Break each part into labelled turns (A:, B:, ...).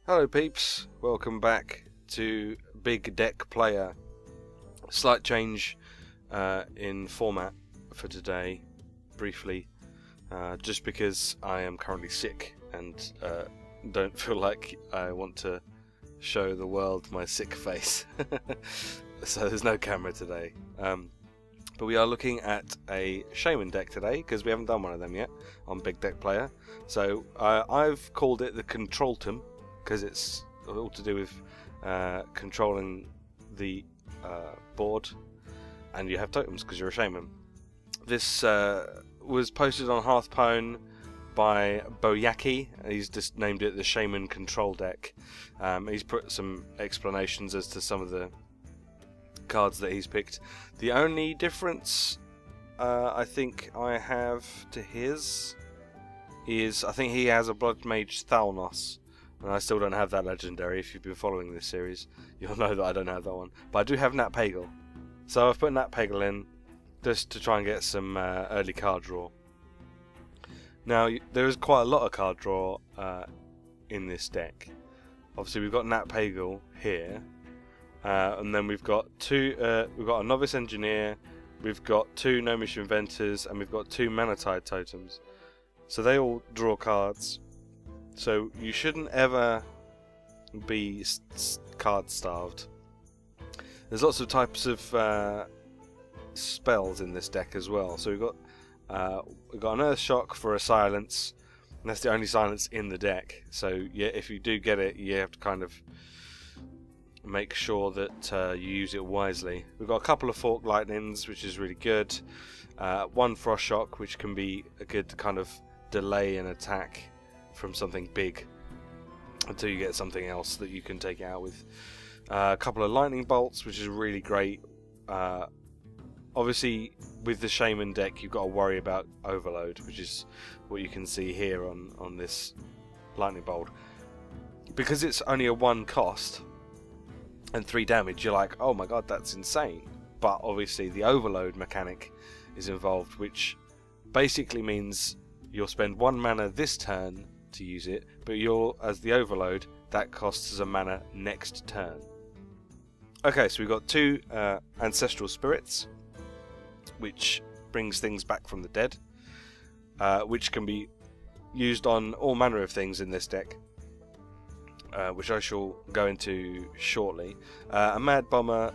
A: Hello peeps, welcome back to Big Deck Playa. Slight change in format for today, briefly, just because I am currently sick and don't feel like I want to show the world my sick face. So there's no camera today. But we are looking at a Shaman deck today, because we haven't done one of them yet on Big Deck Playa. So I've called it the Controltem, because it's all to do with controlling the board, and you have totems because you're a shaman. This was posted on Hearthstone by Boyaki, and he's just named it the Shaman Control deck. He's put some explanations as to some of the cards that he's picked. The only difference I think I have to his is I think he has a Blood Mage Thalnos, and I still don't have that legendary. If you've been following this series, you'll know that I don't have that one. But I do have Nat Pagal, so I've put Nat Pagal in just to try and get some early card draw. Now there is quite a lot of card draw in this deck. Obviously we've got Nat Pagal here, and then we've got we've got a Novice Engineer, we've got two Gnomish Inventors, and we've got two Manatide Totems. So they all draw cards. So you shouldn't ever be card starved. There's lots of types of spells in this deck as well. So we've got an Earth Shock for a silence, and that's the only silence in the deck. So yeah, if you do get it, you have to kind of make sure that you use it wisely. We've got a couple of Fork Lightnings, which is really good. One Frost Shock, which can be a good kind of delay an attack from something big until you get something else that you can take it out with. A couple of Lightning Bolts, which is really great. Obviously with the Shaman deck you've got to worry about overload, which is what you can see here on this Lightning Bolt. Because it's only a 1 cost and 3 damage, you're like, oh my god, that's insane. But obviously the overload mechanic is involved, which basically means you'll spend 1 mana this turn to use it, but as the overload, that costs us a mana next turn. Okay, so we've got 2 Ancestral Spirits, which brings things back from the dead, which can be used on all manner of things in this deck, which I shall go into shortly. A Mad Bomber,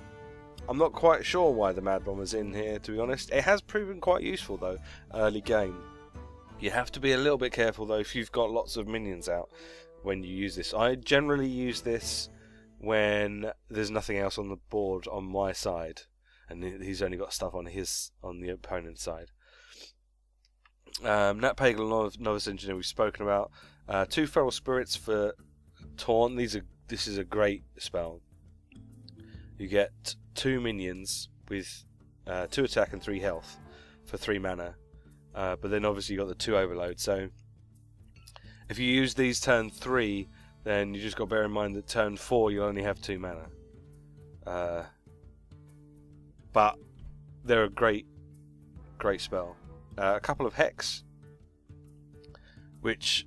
A: I'm not quite sure why the Mad Bomber's in here, to be honest. It has proven quite useful though, early game. You have to be a little bit careful though if you've got lots of minions out when you use this. I generally use this when there's nothing else on the board on my side, and he's only got stuff on the opponent's side. Nat Pagal, Novice Engineer we've spoken about. 2 Feral Spirits for Taunt. This is a great spell. You get 2 minions with 2 attack and 3 health for 3 mana. But then obviously you got the 2 overload, so if you use these turn 3, then you just got to bear in mind that turn 4 you'll only have 2 mana. But they're a great spell. A couple of Hex, which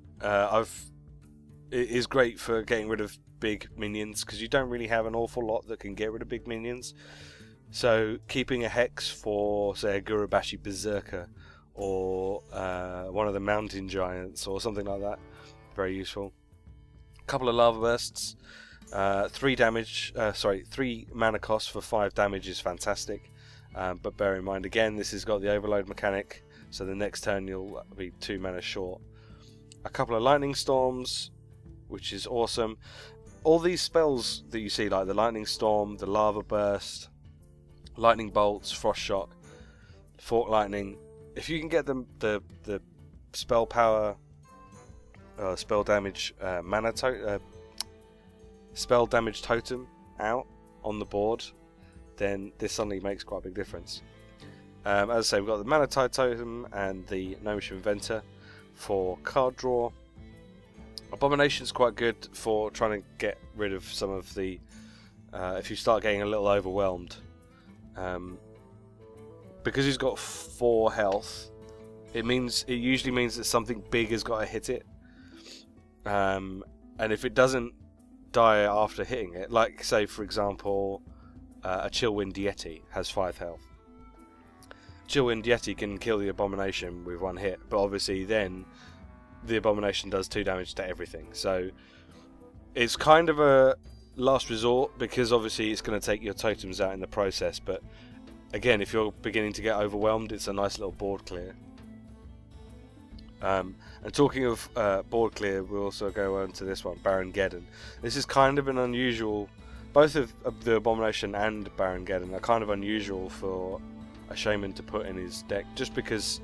A: is great for getting rid of big minions, because you don't really have an awful lot that can get rid of big minions. So keeping a Hex for, say, a Gurubashi Berserker, or one of the Mountain Giants, or something like that, very useful. A couple of Lava Bursts, 3 mana cost for 5 damage is fantastic, but bear in mind again this has got the overload mechanic, so the next turn you'll be 2 mana short. A couple of Lightning Storms, which is awesome. All these spells that you see, like the Lightning Storm, the Lava Burst, Lightning Bolts, Frost Shock, Fork Lightning, if you can get the spell power, spell damage spell damage totem out on the board, then this suddenly makes quite a big difference. As I say, we've got the Manatide Totem and the Gnomish Inventor for card draw. Abomination's quite good for trying to get rid of some of the if you start getting a little overwhelmed. Because he's got 4 health, it usually means that something big has got to hit it. And if it doesn't die after hitting it. Like, say, for example, a Chillwind Yeti has 5 health. Chillwind Yeti can kill the Abomination with 1 hit, but obviously then the Abomination does 2 damage to everything. So it's kind of a last resort, because obviously it's going to take your totems out in the process, but again, if you're beginning to get overwhelmed, it's a nice little board clear. And talking of board clear, we'll also go on to this one, Baron Geddon. This is kind of an unusual, both of the Abomination and Baron Geddon are kind of unusual for a Shaman to put in his deck, just because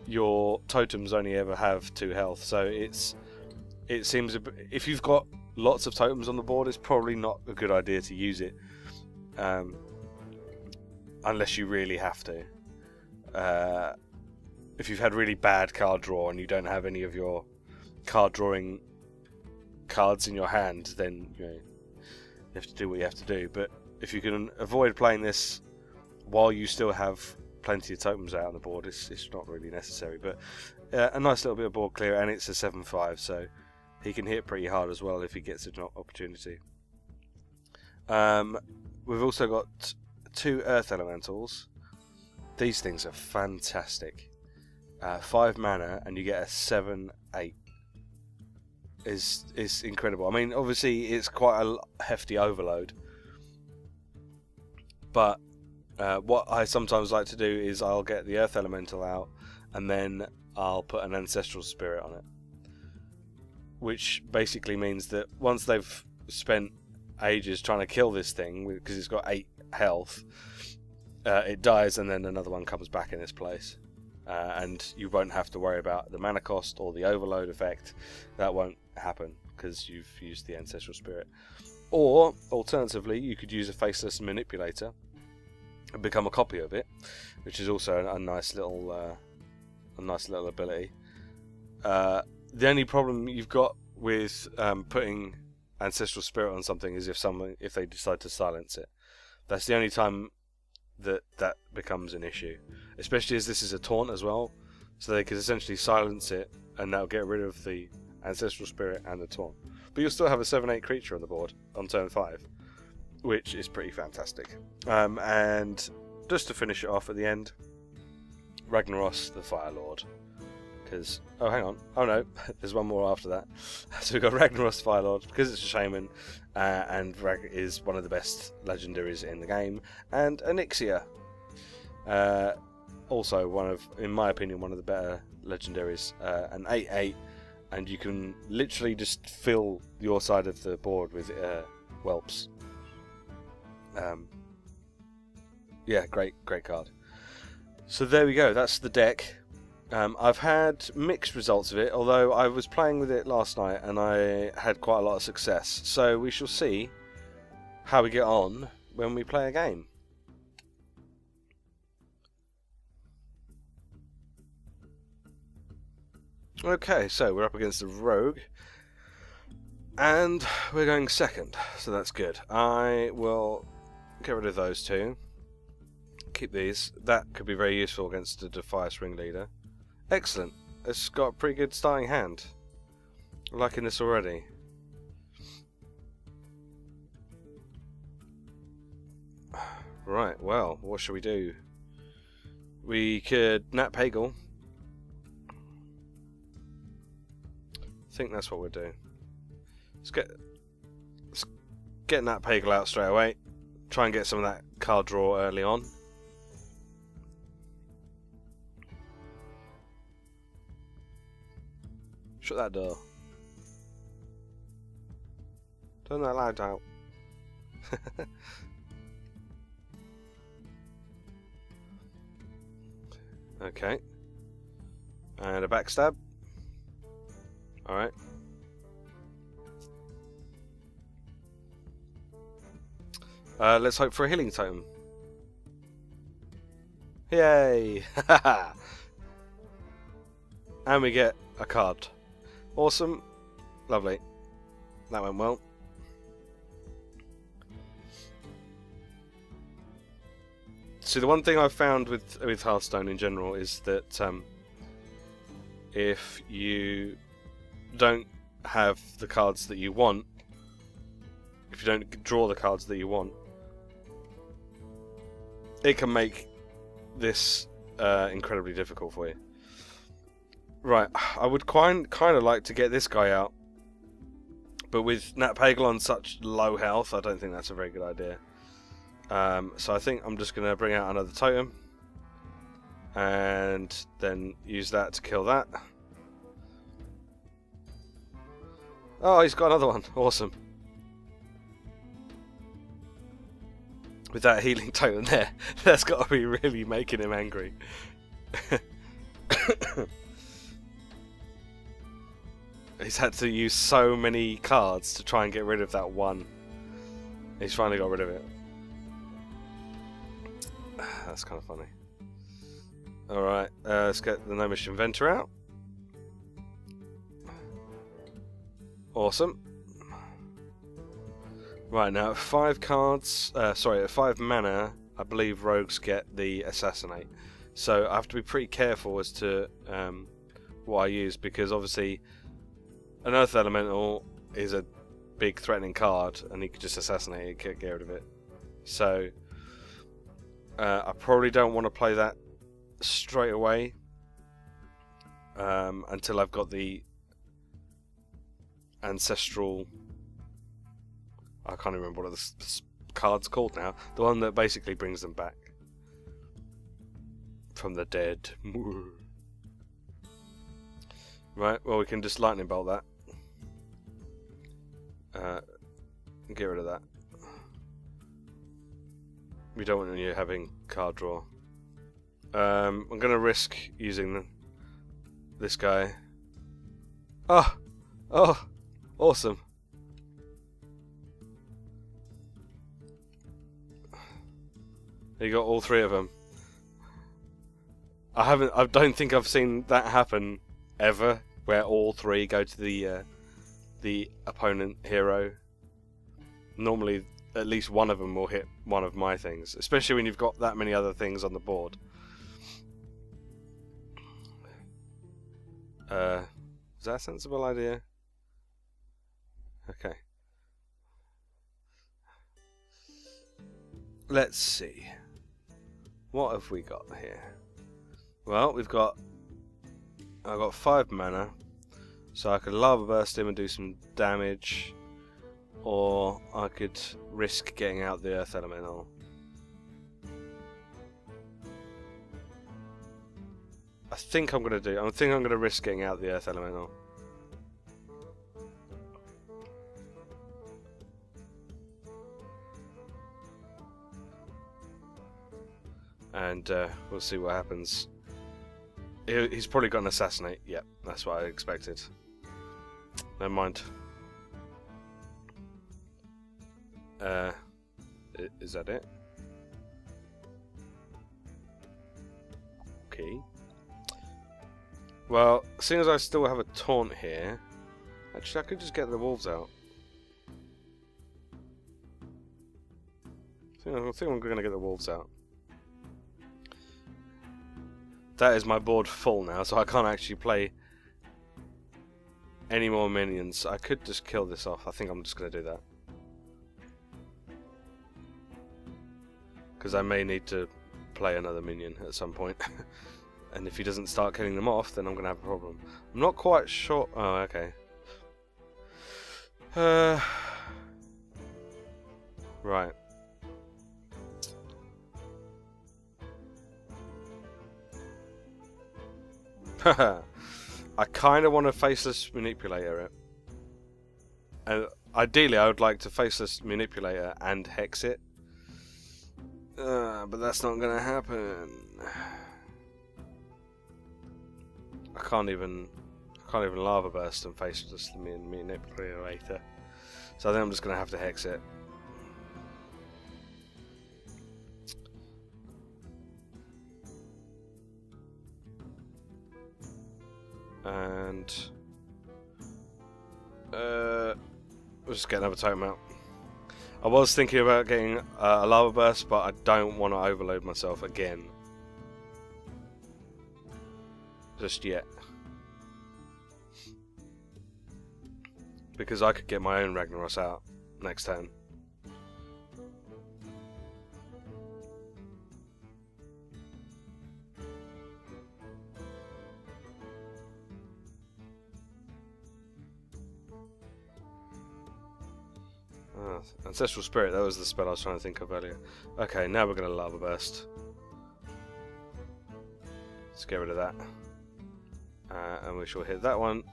A: your totems only ever have 2 health. So it seems if you've got lots of totems on the board, it's probably not a good idea to use it, unless you really have to. If you've had really bad card draw and you don't have any of your card drawing cards in your hand, then you have to do what you have to do. But if you can avoid playing this while you still have plenty of totems out on the board, it's not really necessary. But a nice little bit of board clear, and it's a 7/5, so he can hit pretty hard as well if he gets an opportunity. We've also got 2 Earth Elementals. These things are fantastic. 5 mana and you get a 7/8. Is incredible. I mean, obviously it's quite a hefty overload, but what I sometimes like to do is I'll get the Earth Elemental out and then I'll put an Ancestral Spirit on it, which basically means that once they've spent ages trying to kill this thing, because it's got 8 health, it dies and then another one comes back in its place. And you won't have to worry about the mana cost or the overload effect. That won't happen because you've used the Ancestral Spirit. Or alternatively, you could use a Faceless Manipulator and become a copy of it, which is also a nice little ability. The only problem you've got with putting Ancestral Spirit on something is if they decide to silence it. That's the only time that becomes an issue, especially as this is a taunt as well, so they could essentially silence it and that'll get rid of the Ancestral Spirit and the taunt, but you'll still have a 7/8 creature on the board on turn 5, which is pretty fantastic. And just to finish it off at the end, Ragnaros the Fire Lord, because oh hang on, oh no, there's one more after that. So we've got Ragnaros Fire Lord because it's a Shaman, and Rag is one of the best legendaries in the game, and Onyxia, also one of, in my opinion, one of the better legendaries. An 8/8, and you can literally just fill your side of the board with whelps. Yeah, great card. So there we go, that's the deck. I've had mixed results of it, although I was playing with it last night and I had quite a lot of success. So we shall see how we get on when we play a game. Okay, so we're up against the Rogue, and we're going second, so that's good. I will get rid of those 2. Keep these. That could be very useful against the Defias Ringleader. Excellent. It's got a pretty good starting hand. I'm liking this already. Right, well, what should we do? We could Nat Pagel. I think that's what we'll do. Let's get Nat Pagel out straight away. Try and get some of that card draw early on. Shut that door. Turn that light out. Okay. And a backstab. Alright. Let's hope for a healing totem. Yay! And we get a card. Awesome. Lovely. That went well. So the one thing I've found with Hearthstone in general is that if you don't have the cards that you want, if you don't draw the cards that you want, it can make this incredibly difficult for you. Right, I would kind of like to get this guy out, but with Nat Pagel on such low health, I don't think that's a very good idea. So I think I'm just going to bring out another totem, and then use that to kill that. Oh, he's got another one. Awesome. With that healing totem there, that's got to be really making him angry. He's had to use so many cards to try and get rid of that one. He's finally got rid of it. That's kind of funny. Alright, let's get the Gnomish Inventor out. Awesome. Right, now at 5 cards, at 5 mana, I believe rogues get the Assassinate. So I have to be pretty careful as to what I use, because obviously an Earth Elemental is a big threatening card, and you could just assassinate it, get rid of it. So I probably don't want to play that straight away until I've got the Ancestral... I can't remember what the card's called now. The one that basically brings them back from the dead. Right, well we can just lightning bolt that. Get rid of that. We don't want you having card draw. I'm going to risk using this guy. Oh! Oh! Awesome! You got all 3 of them. I don't think I've seen that happen ever, where all 3 go to the opponent hero. Normally, at least one of them will hit one of my things, especially when you've got that many other things on the board. Is that a sensible idea? Okay. Let's see. What have we got here? Well, I've got 5 mana, so I could Lava Burst him and do some damage, or I could risk getting out the Earth Elemental. I think I'm gonna risk getting out the Earth Elemental. And we'll see what happens. He's probably got an Assassinate. Yep, that's what I expected. Never mind. Is that it? Okay. Well, seeing as I still have a taunt here, actually I could just get the wolves out. I think I'm going to get the wolves out. That is my board full now, so I can't actually play any more minions. I could just kill this off. I think I'm just going to do that. Because I may need to play another minion at some point. And if he doesn't start killing them off, then I'm going to have a problem. I'm not quite sure... Oh, okay. Right. I kind of want to Faceless Manipulator it. And ideally I would like to Faceless Manipulator and Hex it. But that's not going to happen. I can't even Lava Burst and Faceless Manipulator. So I think I'm just going to have to Hex it. And we'll just get another totem out. I was thinking about getting a Lava Burst, but I don't want to overload myself again. Just yet. Because I could get my own Ragnaros out next turn. Ancestral Spirit, that was the spell I was trying to think of earlier. Okay, now we're going to Lava Burst. Let's get rid of that. And we shall hit that one.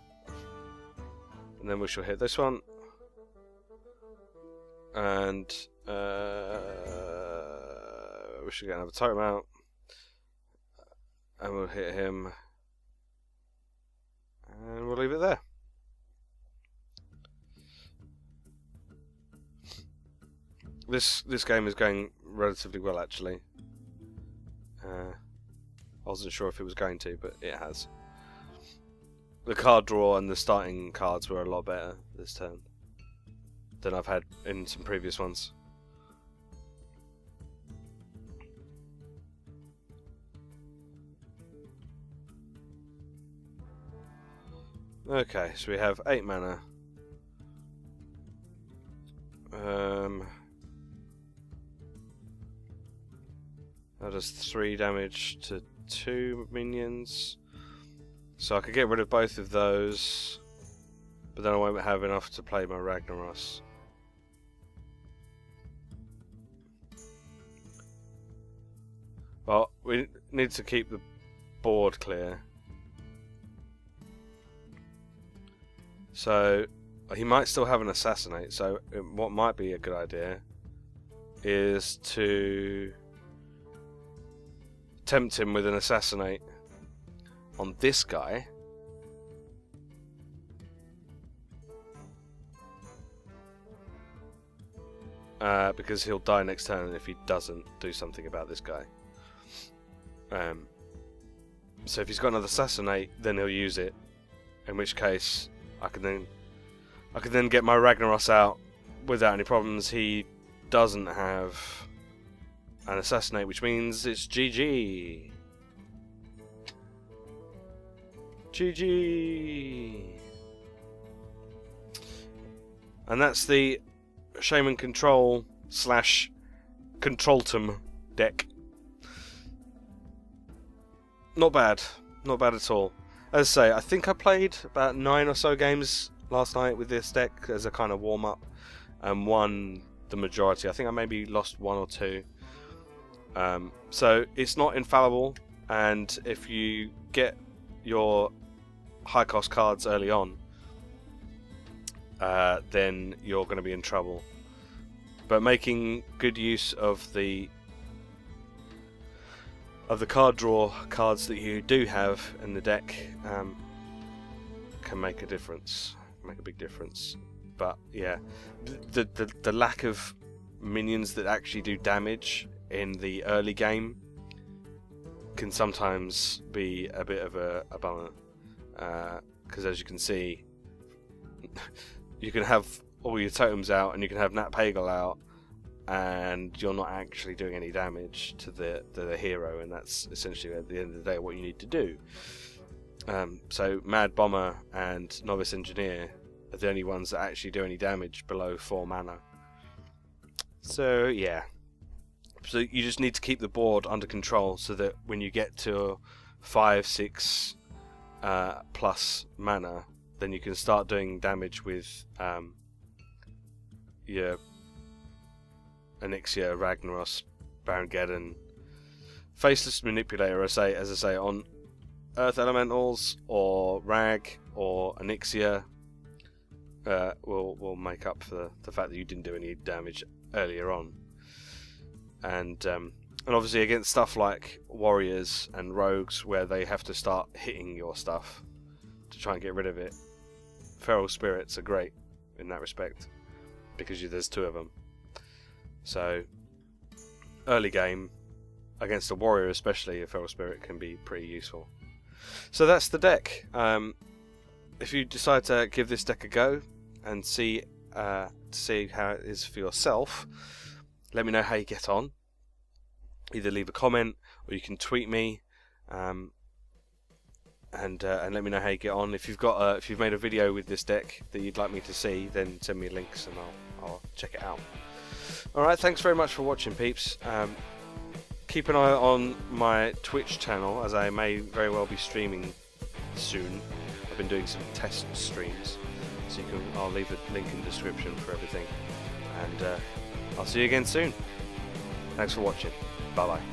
A: And then we shall hit this one. And we should get another totem out. And we'll hit him. And we'll leave it there. This game is going relatively well, actually. I wasn't sure if it was going to, but it has. The card draw and the starting cards were a lot better this turn than I've had in some previous ones. Okay, so we have 8 mana. That does 3 damage to 2 minions. So I could get rid of both of those, but then I won't have enough to play my Ragnaros. Well, we need to keep the board clear. So he might still have an Assassinate, so what might be a good idea is to tempt him with an Assassinate on this guy. Because he'll die next turn if he doesn't do something about this guy. So if he's got another Assassinate, then he'll use it. In which case, I can then get my Ragnaros out without any problems. He doesn't have an Assassinate, which means it's GG. GG. And that's the Shaman Control / Controltem deck. Not bad. Not bad at all. As I say, I think I played about 9 or so games last night with this deck as a kind of warm-up and won the majority. I think I maybe lost 1 or 2. So it's not infallible, and if you get your high-cost cards early on, then you're going to be in trouble. But making good use of the card draw cards that you do have in the deck can make a difference, make a big difference. But yeah, the lack of minions that actually do damage in the early game can sometimes be a bit of a bummer, because as you can see, you can have all your totems out and you can have Nat Pagal out, and you're not actually doing any damage to the hero, and that's essentially at the end of the day what you need to do. So Mad Bomber and Novice Engineer are the only ones that actually do any damage below 4 mana. So yeah, so you just need to keep the board under control so that when you get to 5, 6 plus mana, then you can start doing damage with your Onyxia, Ragnaros, Barongeddon, Faceless Manipulator, as I say, on Earth Elementals or Rag or Onyxia, will make up for the fact that you didn't do any damage earlier on. And obviously against stuff like Warriors and Rogues, where they have to start hitting your stuff to try and get rid of it, Feral Spirits are great in that respect, because there's 2 of them. So early game, against a Warrior especially, a Feral Spirit can be pretty useful. So that's the deck. If you decide to give this deck a go and see how it is for yourself, let me know how you get on. Either leave a comment or you can tweet me, and let me know how you get on. If you've made a video with this deck that you'd like me to see, then send me links and I'll check it out. Alright, thanks very much for watching, peeps. Keep an eye on my Twitch channel, as I may very well be streaming soon. I've been doing some test streams, so I'll leave a link in the description for everything. and I'll see you again soon. Thanks for watching. Bye bye.